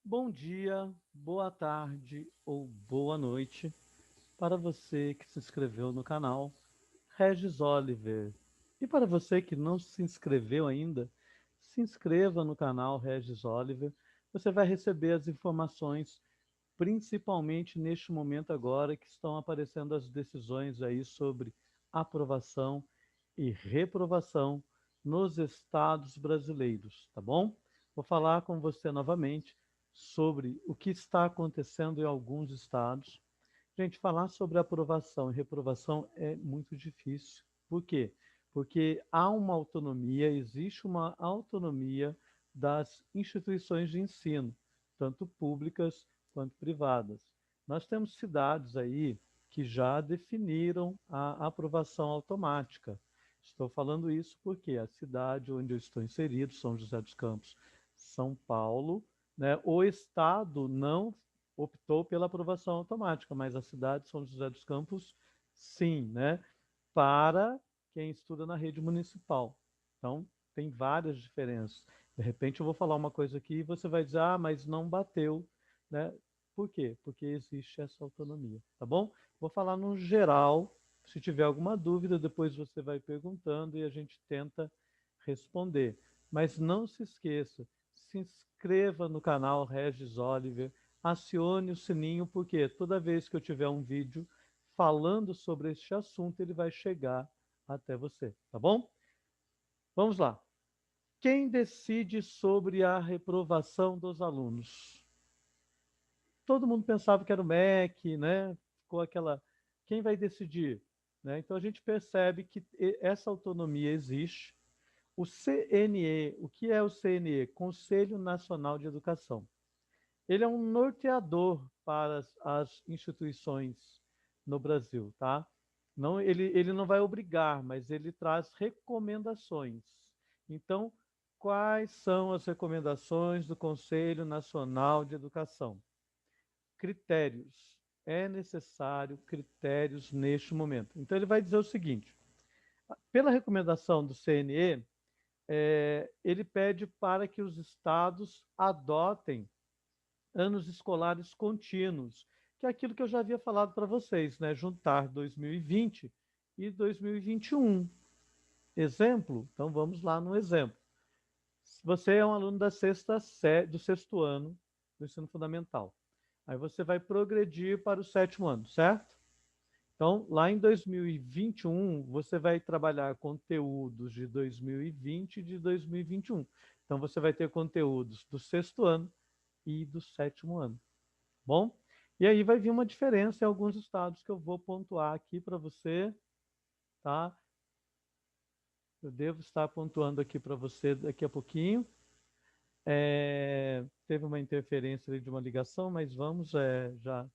Bom dia, boa tarde ou boa noite para você que se inscreveu no canal Regis Oliver. E para você que não se inscreveu ainda, se inscreva no canal Regis Oliver. Você vai receber as informações, principalmente neste momento agora que estão aparecendo as decisões aí sobre aprovação e reprovação nos estados brasileiros, tá bom? Vou falar com você novamente sobre o que está acontecendo em alguns estados. Gente, falar sobre aprovação e reprovação é muito difícil. Por quê? Porque há uma autonomia, existe uma autonomia das instituições de ensino, tanto públicas quanto privadas. Nós temos cidades aí que já definiram a aprovação automática. Estou falando isso porque a cidade onde eu estou inserido, São José dos Campos, São Paulo, né, o Estado não optou pela aprovação automática, mas a cidade de São José dos Campos, sim, né, para quem estuda na rede municipal. Então, tem várias diferenças. De repente, eu vou falar uma coisa aqui e você vai dizer, ah, mas não bateu, né? Por quê? Porque existe essa autonomia, tá bom? Vou falar no geral. Se tiver alguma dúvida, depois você vai perguntando e a gente tenta responder. Mas não se esqueça, se inscreva no canal Regis Oliver, acione o sininho, porque toda vez que eu tiver um vídeo falando sobre este assunto, ele vai chegar até você, tá bom? Vamos lá. Quem decide sobre a reprovação dos alunos? Todo mundo pensava que era o MEC, né? Ficou aquela. Quem vai decidir? Né? Então a gente percebe que essa autonomia existe. O CNE, o que é o CNE? Conselho Nacional de Educação. Ele é um norteador para as instituições no Brasil, tá? Não, ele não vai obrigar, mas ele traz recomendações. Então, quais são as recomendações do Conselho Nacional de Educação? Critérios. É necessário critérios neste momento. Então, ele vai dizer o seguinte: pela recomendação do CNE, ele pede para que os estados adotem anos escolares contínuos, que é aquilo que eu já havia falado para vocês, né? Juntar 2020 e 2021. Exemplo? Então vamos lá no exemplo. Se você é um aluno da do sexto ano do ensino fundamental, aí você vai progredir para o sétimo ano, certo? Então, lá em 2021, você vai trabalhar conteúdos de 2020 e de 2021. Então, você vai ter conteúdos do sexto ano e do sétimo ano. Bom, e aí vai vir uma diferença em alguns estados que eu vou pontuar aqui para você, tá? Eu devo estar pontuando aqui para você daqui a pouquinho. Teve uma interferência ali de uma ligação, mas vamos, já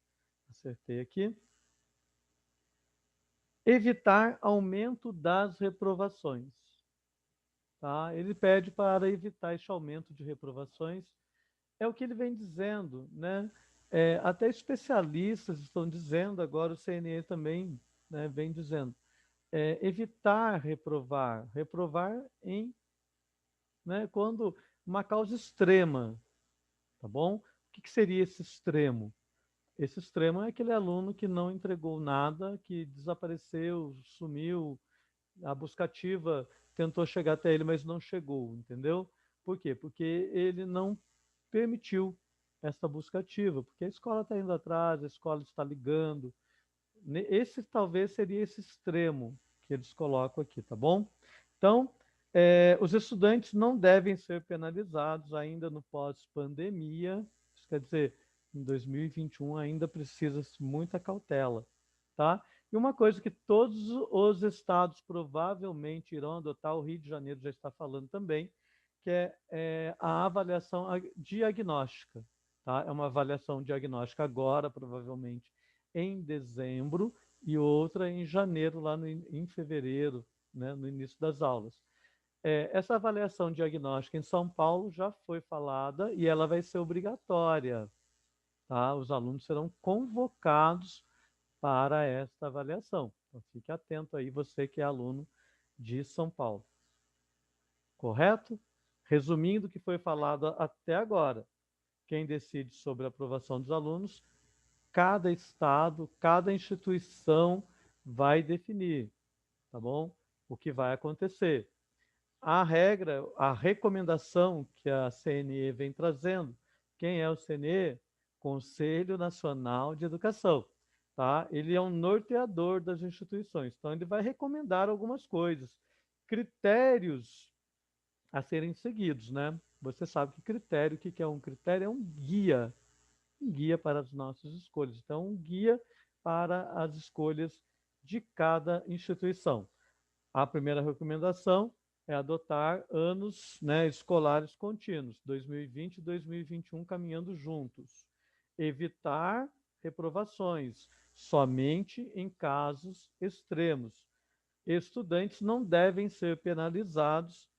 acertei aqui. Evitar aumento das reprovações, tá? Ele pede para evitar esse aumento de reprovações. É o que ele vem dizendo, né? Até especialistas estão dizendo, agora o CNE também, né, vem dizendo, evitar reprovar, reprovar em, né, quando uma causa extrema, tá bom? O que seria esse extremo? Esse extremo é aquele aluno que não entregou nada, que desapareceu, sumiu, a buscativa tentou chegar até ele, mas não chegou, entendeu? Por quê? Porque ele não permitiu essa buscativa, porque a escola está indo atrás, a escola está ligando. Esse talvez seria esse extremo que eles colocam aqui, tá bom? Então, os estudantes não devem ser penalizados ainda no pós-pandemia, isso quer dizer, em 2021 ainda precisa-se muita cautela, tá? E uma coisa que todos os estados provavelmente irão adotar, o Rio de Janeiro já está falando também, que é a avaliação diagnóstica, tá? É uma avaliação diagnóstica agora, provavelmente em dezembro, e outra em janeiro, lá em fevereiro, né, no início das aulas. Essa avaliação diagnóstica em São Paulo já foi falada e ela vai ser obrigatória, tá? Os alunos serão convocados para esta avaliação. Então, fique atento aí, você que é aluno de São Paulo. Correto? Resumindo o que foi falado até agora, Quem decide sobre a aprovação dos alunos, cada estado, cada instituição vai definir, tá bom? O que vai acontecer. A regra, a recomendação que a CNE vem trazendo, quem é o CNE? Conselho Nacional de Educação, tá? Ele é um norteador das instituições, então ele vai recomendar algumas coisas, critérios a serem seguidos, né? Você sabe que critério, o que é um critério? É um guia para as nossas escolhas. Então, um guia para as escolhas de cada instituição. A primeira recomendação é adotar anos, né, escolares contínuos, 2020 e 2021 caminhando juntos. Evitar reprovações, somente em casos extremos. Estudantes não devem ser penalizados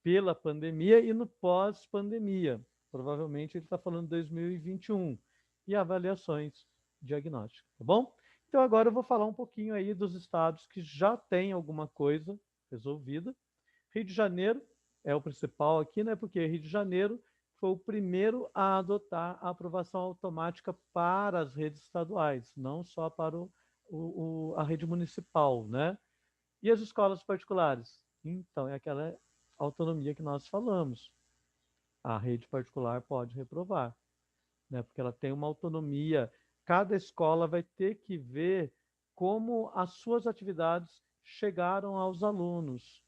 pela pandemia e no pós-pandemia. Provavelmente ele está falando de 2021. E avaliações diagnósticas, tá bom? Então agora eu vou falar um pouquinho aí dos estados que já têm alguma coisa resolvida. Rio de Janeiro é o principal aqui, né? Porque Rio de Janeiro foi o primeiro a adotar a aprovação automática para as redes estaduais, não só para a rede municipal, né? E as escolas particulares? Então, é aquela autonomia que nós falamos. A rede particular pode reprovar, né? Porque ela tem uma autonomia. Cada escola vai ter que ver como as suas atividades chegaram aos alunos,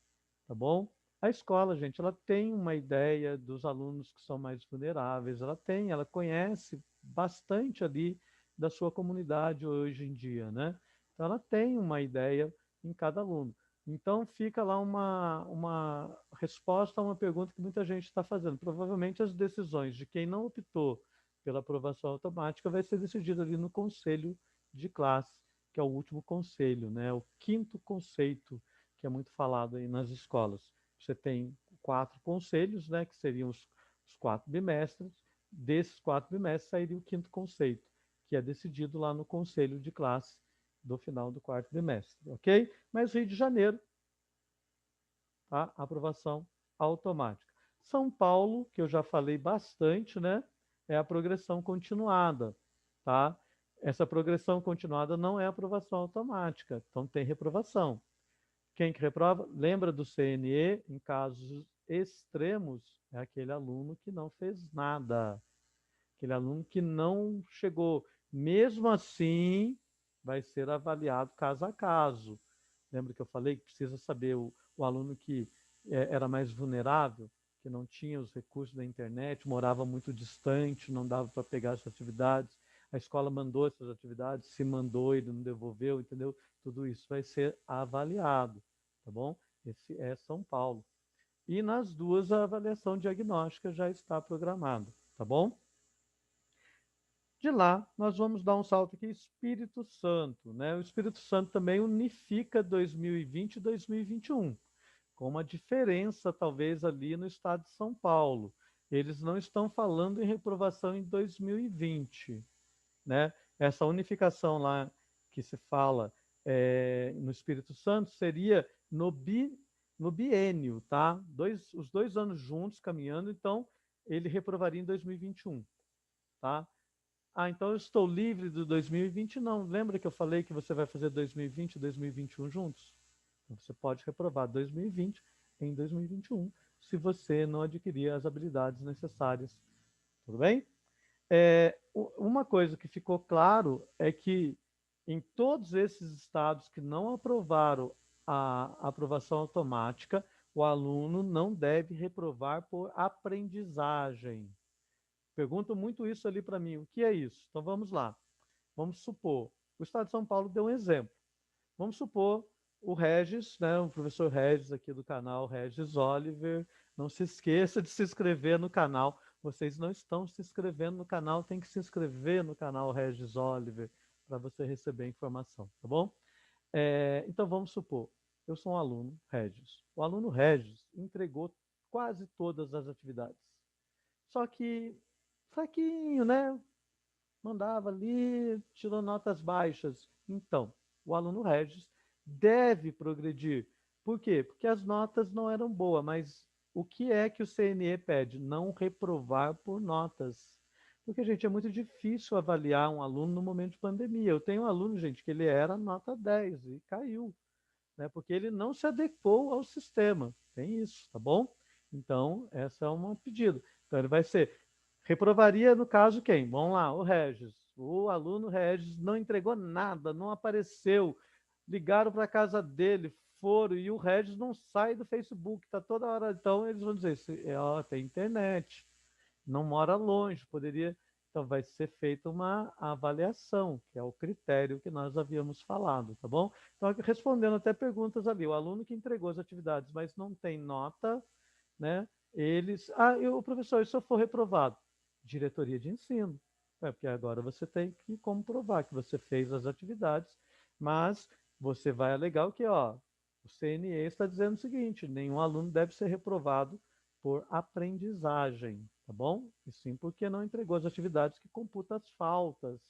tá bom? A escola, gente, ela tem uma ideia dos alunos que são mais vulneráveis, ela conhece bastante ali da sua comunidade hoje em dia, né? Então ela tem uma ideia em cada aluno. Então fica lá uma resposta a uma pergunta que muita gente está fazendo. Provavelmente as decisões de quem não optou pela aprovação automática vai ser decidido ali no conselho de classe, que é o último conselho, né? O quinto conceito que é muito falado aí nas escolas. Você tem 4 conselhos, né? Que seriam os 4 bimestres. Desses 4 bimestres sairia o quinto conceito, que é decidido lá no conselho de classe do final do quarto bimestre, ok? Mas Rio de Janeiro, tá? Aprovação automática. São Paulo, que eu já falei bastante, né? É a progressão continuada, tá? Essa progressão continuada não é aprovação automática, então tem reprovação. Quem que reprova? Lembra do CNE? Em casos extremos, é aquele aluno que não fez nada, aquele aluno que não chegou. Mesmo assim, vai ser avaliado caso a caso. Lembra que eu falei que precisa saber o aluno que era mais vulnerável, que não tinha os recursos da internet, morava muito distante, não dava para pegar essas atividades. A escola mandou essas atividades, se mandou, ele não devolveu, entendeu? Tudo isso vai ser avaliado, tá bom? Esse é São Paulo. E nas duas a avaliação diagnóstica já está programada, tá bom? De lá, nós vamos dar um salto aqui, Espírito Santo, né? O Espírito Santo também unifica 2020 e 2021, com uma diferença talvez ali no estado de São Paulo. Eles não estão falando em reprovação em 2020, né? Essa unificação lá que se fala no Espírito Santo seria no biênio, tá? Os 2 anos juntos caminhando, então ele reprovaria em 2021, tá? Ah, então eu estou livre do 2020? Não. Lembra que eu falei que você vai fazer 2020 e 2021 juntos? Então, você pode reprovar 2020 em 2021, se você não adquirir as habilidades necessárias. Tudo bem? Uma coisa que ficou claro é que em todos esses estados que não aprovaram a aprovação automática, o aluno não deve reprovar por aprendizagem. Perguntam muito isso ali para mim. O que é isso? Então vamos lá. Vamos supor, o Estado de São Paulo deu um exemplo. Vamos supor o Regis, né, o professor Regis aqui do canal, Regis Oliver. Não se esqueça de se inscrever no canal. Vocês não estão se inscrevendo no canal, tem que se inscrever no canal Regis Oliver para você receber informação, tá bom? Então vamos supor, eu sou um aluno Regis. O aluno Regis entregou quase todas as atividades. Só que fraquinho, né? Mandava ali, tirou notas baixas. Então, o aluno Regis deve progredir. Por quê? Porque as notas não eram boas, mas o que é que o CNE pede? Não reprovar por notas. Porque, gente, é muito difícil avaliar um aluno no momento de pandemia. Eu tenho um aluno, gente, que ele era nota 10 e caiu, né? Porque ele não se adequou ao sistema. Tem isso, tá bom? Então, essa é uma pedido. Então, ele vai ser. Reprovaria, no caso, quem? Vamos lá, o Regis. O aluno Regis não entregou nada, não apareceu. Ligaram para a casa dele, foram, e o Regis não sai do Facebook, tá toda hora. Então, eles vão dizer: ó, tem internet, não mora longe, poderia. Então, vai ser feita uma avaliação, que é o critério que nós havíamos falado, tá bom? Então, respondendo até perguntas ali, o aluno que entregou as atividades, mas não tem nota, né? Eles. Ah, o professor, e se eu for reprovado? Diretoria de ensino. Porque agora você tem que comprovar que você fez as atividades, mas você vai alegar o que, ó, o CNE está dizendo o seguinte: nenhum aluno deve ser reprovado por aprendizagem, tá bom? E sim porque não entregou as atividades que computam as faltas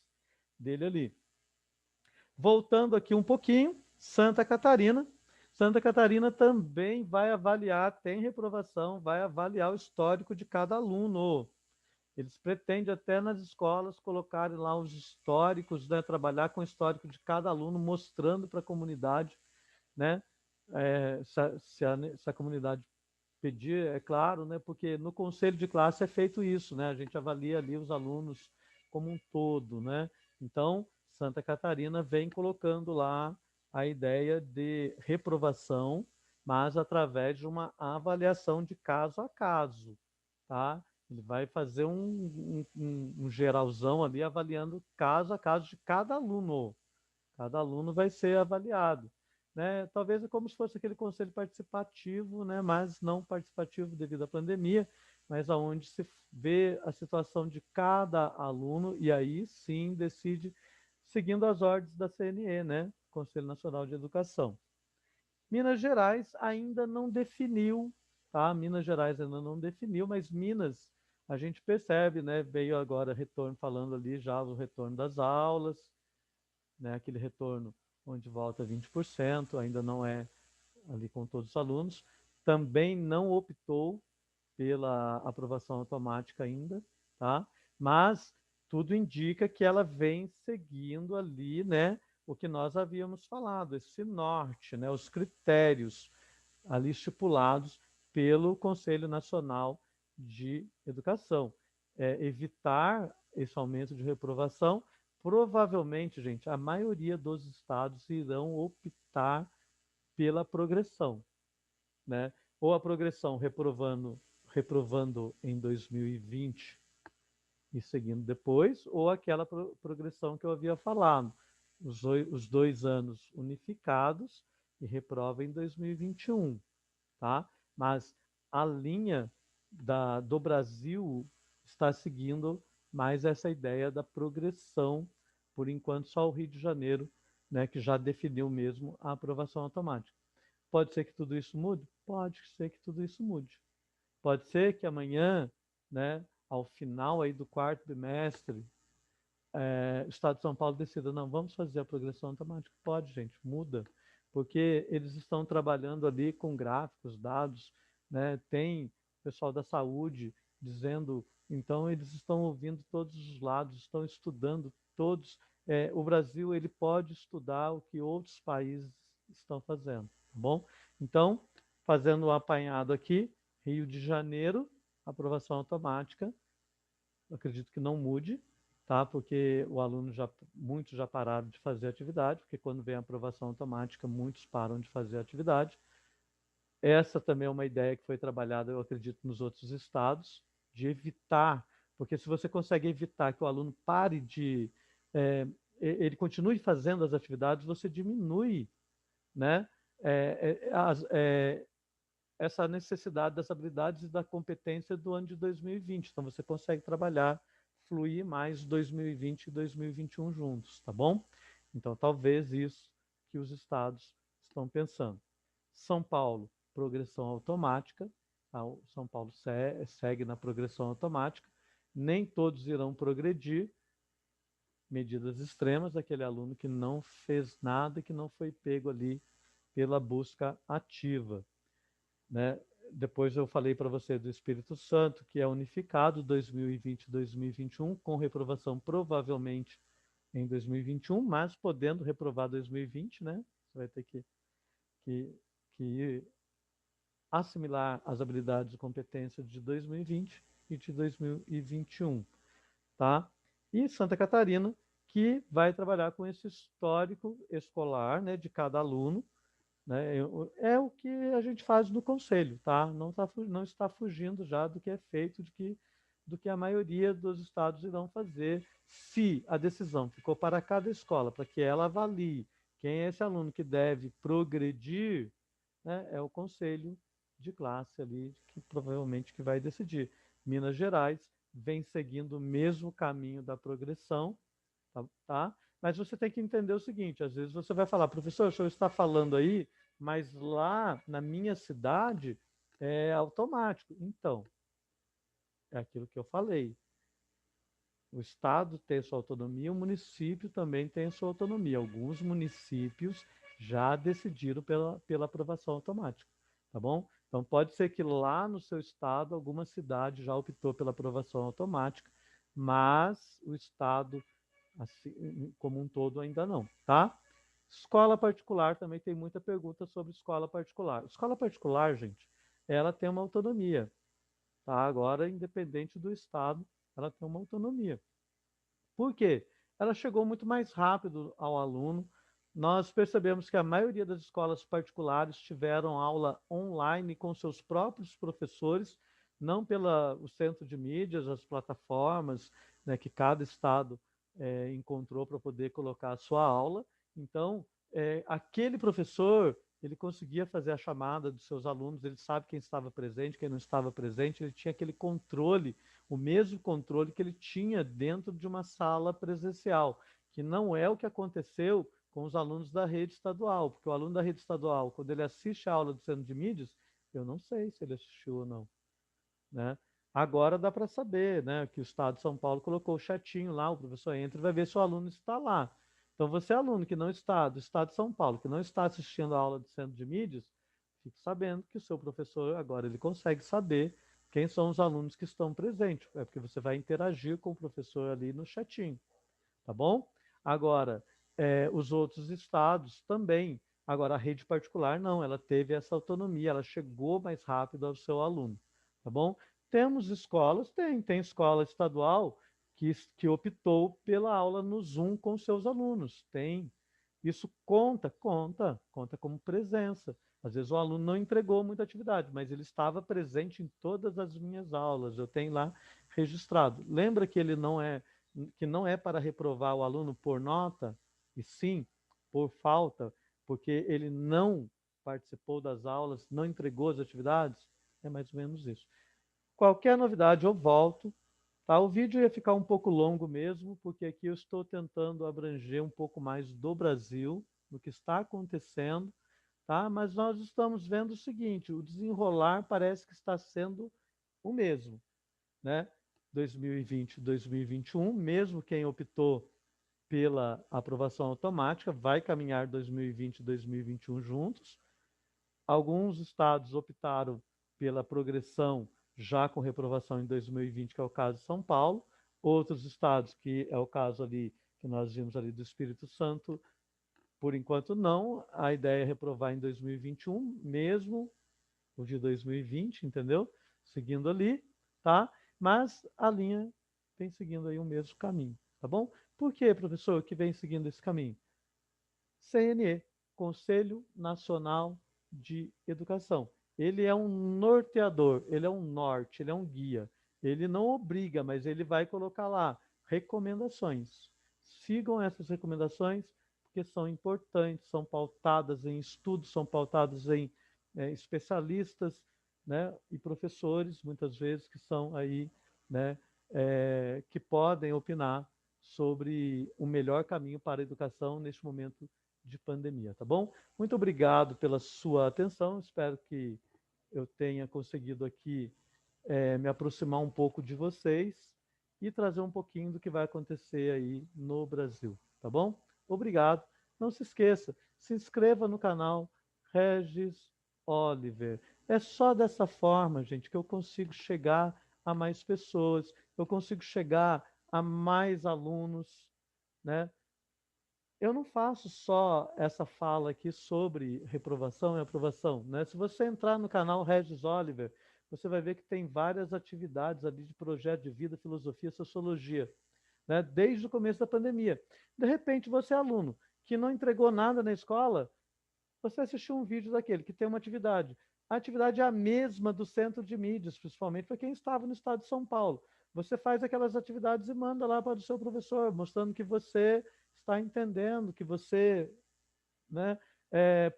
dele ali. Voltando aqui um pouquinho, Santa Catarina. Santa Catarina também vai avaliar, tem reprovação, vai avaliar o histórico de cada aluno. Eles pretendem até nas escolas colocarem lá os históricos, né, trabalhar com o histórico de cada aluno, mostrando para a comunidade, né, se a comunidade pedir, é claro, né, porque no conselho de classe é feito isso, né, a gente avalia ali os alunos como um todo, né. Então, Santa Catarina vem colocando lá a ideia de reprovação, mas através de uma avaliação de caso a caso, tá? Ele vai fazer um geralzão ali avaliando caso a caso de cada aluno. Cada aluno vai ser avaliado. Né? Talvez é como se fosse aquele conselho participativo, né? Mas não participativo devido à pandemia, mas aonde se vê a situação de cada aluno e aí sim decide seguindo as ordens da CNE, né? Conselho Nacional de Educação. Minas Gerais ainda não definiu, tá? Minas Gerais ainda não definiu, mas Minas a gente percebe, né? Veio agora retorno falando ali já o retorno das aulas, né? Aquele retorno onde volta 20%, ainda não é ali com todos os alunos. Também não optou pela aprovação automática ainda, tá? Mas tudo indica que ela vem seguindo ali, né, o que nós havíamos falado, esse norte, né, os critérios ali estipulados pelo Conselho Nacional de Educação. Evitar esse aumento de reprovação, provavelmente, gente, a maioria dos estados irão optar pela progressão, né? Ou a progressão reprovando em 2020 e seguindo depois, ou aquela progressão que eu havia falado, os 2 anos unificados e reprova em 2021, tá? Mas a linha do Brasil está seguindo mais essa ideia da progressão, por enquanto só o Rio de Janeiro, né, que já definiu mesmo a aprovação automática. Pode ser que tudo isso mude? Pode ser que tudo isso mude. Pode ser que amanhã, né, ao final aí do quarto bimestre, o Estado de São Paulo decida, não, vamos fazer a progressão automática. Pode, gente, muda, porque eles estão trabalhando ali com gráficos, dados, né? Tem o pessoal da saúde dizendo, então eles estão ouvindo todos os lados, estão estudando todos. O Brasil ele pode estudar o que outros países estão fazendo, tá bom? Então, fazendo um apanhado aqui, Rio de Janeiro, aprovação automática, acredito que não mude, tá? Porque o aluno muitos já pararam de fazer atividade, porque quando vem a aprovação automática, muitos param de fazer atividade. Essa também é uma ideia que foi trabalhada, eu acredito, nos outros estados, de evitar, porque se você consegue evitar que o aluno pare de, é, ele continue fazendo as atividades, você diminui, né? Essa necessidade das habilidades e da competência do ano de 2020. Então, você consegue trabalhar, fluir mais 2020 e 2021 juntos, tá bom? Então, talvez isso que os estados estão pensando. São Paulo, progressão automática. Tá? O São Paulo segue na progressão automática. Nem todos irão progredir. Medidas extremas, aquele aluno que não fez nada, que não foi pego ali pela busca ativa, né? Depois eu falei para você do Espírito Santo, que é unificado 2020 e 2021, com reprovação provavelmente em 2021, mas podendo reprovar 2020, né? Você vai ter que, que assimilar as habilidades e competências de 2020 e de 2021, tá? E Santa Catarina, que vai trabalhar com esse histórico escolar, né, de cada aluno, né? É o que a gente faz no conselho, tá? Não está fugindo já do que é feito, do que a maioria dos estados irão fazer, se a decisão ficou para cada escola, para que ela avalie quem é esse aluno que deve progredir, né? É o conselho de classe ali, que provavelmente que vai decidir. Minas Gerais vem seguindo o mesmo caminho da progressão, tá? Mas você tem que entender o seguinte, às vezes você vai falar, professor, o senhor está falando aí, mas lá na minha cidade é automático. Então, é aquilo que eu falei. O Estado tem sua autonomia, o município também tem sua autonomia. Alguns municípios já decidiram pela aprovação automática, tá bom? Então, pode ser que lá no seu estado, alguma cidade já optou pela aprovação automática, mas o Estado, assim, como um todo, ainda não, tá? Escola particular também tem muita pergunta sobre escola particular. Escola particular, gente, ela tem uma autonomia, tá? Agora, independente do Estado, ela tem uma autonomia. Por quê? Ela chegou muito mais rápido ao aluno. Nós percebemos que a maioria das escolas particulares tiveram aula online com seus próprios professores, não pela o centro de mídias, as plataformas, né, que cada estado encontrou para poder colocar a sua aula. Então, aquele professor, ele conseguia fazer a chamada dos seus alunos, ele sabe quem estava presente, quem não estava presente, ele tinha aquele controle, o mesmo controle que ele tinha dentro de uma sala presencial, que não é o que aconteceu com os alunos da rede estadual, porque o aluno da rede estadual, quando ele assiste a aula do centro de mídias, eu não sei se ele assistiu ou não, né? Agora dá para saber, né, que o Estado de São Paulo colocou o chatinho lá, o professor entra e vai ver se o aluno está lá. Então, você, aluno que não está do Estado de São Paulo, que não está assistindo a aula do centro de mídias, fique sabendo que o seu professor agora ele consegue saber quem são os alunos que estão presentes, é porque você vai interagir com o professor ali no chatinho, tá bom? Agora, os outros estados também. Agora, a rede particular não, ela teve essa autonomia, ela chegou mais rápido ao seu aluno, tá bom? Temos escolas, tem escola estadual que optou pela aula no Zoom com seus alunos, tem. Isso conta como presença. Às vezes o aluno não entregou muita atividade, mas ele estava presente em todas as minhas aulas, eu tenho lá registrado. Lembra que não é para reprovar o aluno por nota, e sim por falta, porque ele não participou das aulas, não entregou as atividades? É mais ou menos isso. Qualquer novidade eu volto, tá? O vídeo ia ficar um pouco longo mesmo, porque aqui eu estou tentando abranger um pouco mais do Brasil, do que está acontecendo, tá? Mas nós estamos vendo o seguinte, o desenrolar parece que está sendo o mesmo, né? 2020, 2021, mesmo quem optou pela aprovação automática vai caminhar 2020 e 2021 juntos. Alguns estados optaram pela progressão já com reprovação em 2020, que é o caso de São Paulo. Outros estados, que é o caso ali que nós vimos ali do Espírito Santo, por enquanto não. A ideia é reprovar em 2021, mesmo o de 2020, entendeu? Seguindo ali, tá? Mas a linha vem seguindo aí o mesmo caminho, tá bom? Por que, professor, que vem seguindo esse caminho? CNE, Conselho Nacional de Educação. Ele é um norteador, ele é um norte, ele é um guia. Ele não obriga, mas ele vai colocar lá recomendações. Sigam essas recomendações, porque são importantes, são pautadas em estudos, são pautadas em especialistas, né, e professores, muitas vezes, que são aí, né, que podem opinar sobre o melhor caminho para a educação neste momento de pandemia, tá bom? Muito obrigado pela sua atenção, espero que eu tenha conseguido aqui me aproximar um pouco de vocês e trazer um pouquinho do que vai acontecer aí no Brasil, tá bom? Obrigado. Não se esqueça, se inscreva no canal Regis Oliver. É só dessa forma, gente, que eu consigo chegar a mais pessoas, eu consigo chegar a mais alunos, né? Eu não faço só essa fala aqui sobre reprovação e aprovação, né? Se você entrar no canal Regis Oliver, você vai ver que tem várias atividades ali de projeto de vida, filosofia, sociologia, né? Desde o começo da pandemia. De repente, você é aluno que não entregou nada na escola, você assistiu um vídeo daquele que tem uma atividade. A atividade é a mesma do centro de mídias, principalmente para quem estava no estado de São Paulo. Você faz aquelas atividades e manda lá para o seu professor, mostrando que você está entendendo, que você, né?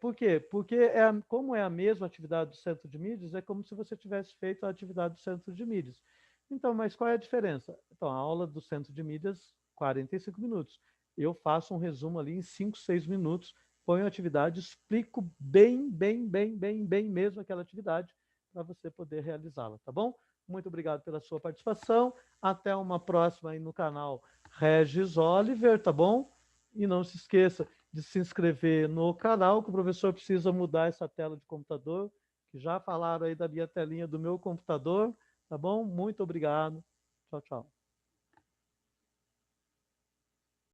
Por quê? Porque como é a mesma atividade do centro de mídias, é como se você tivesse feito a atividade do centro de mídias. Então, mas qual é a diferença? Então, a aula do centro de mídias, 45 minutos. Eu faço um resumo ali em 5, 6 minutos, ponho a atividade, explico bem mesmo aquela atividade para você poder realizá-la, tá bom? Muito obrigado pela sua participação. Até uma próxima aí no canal Regis Oliver, tá bom? E não se esqueça de se inscrever no canal, que o professor precisa mudar essa tela de computador, que já falaram aí da minha telinha do meu computador, tá bom? Muito obrigado. Tchau, tchau.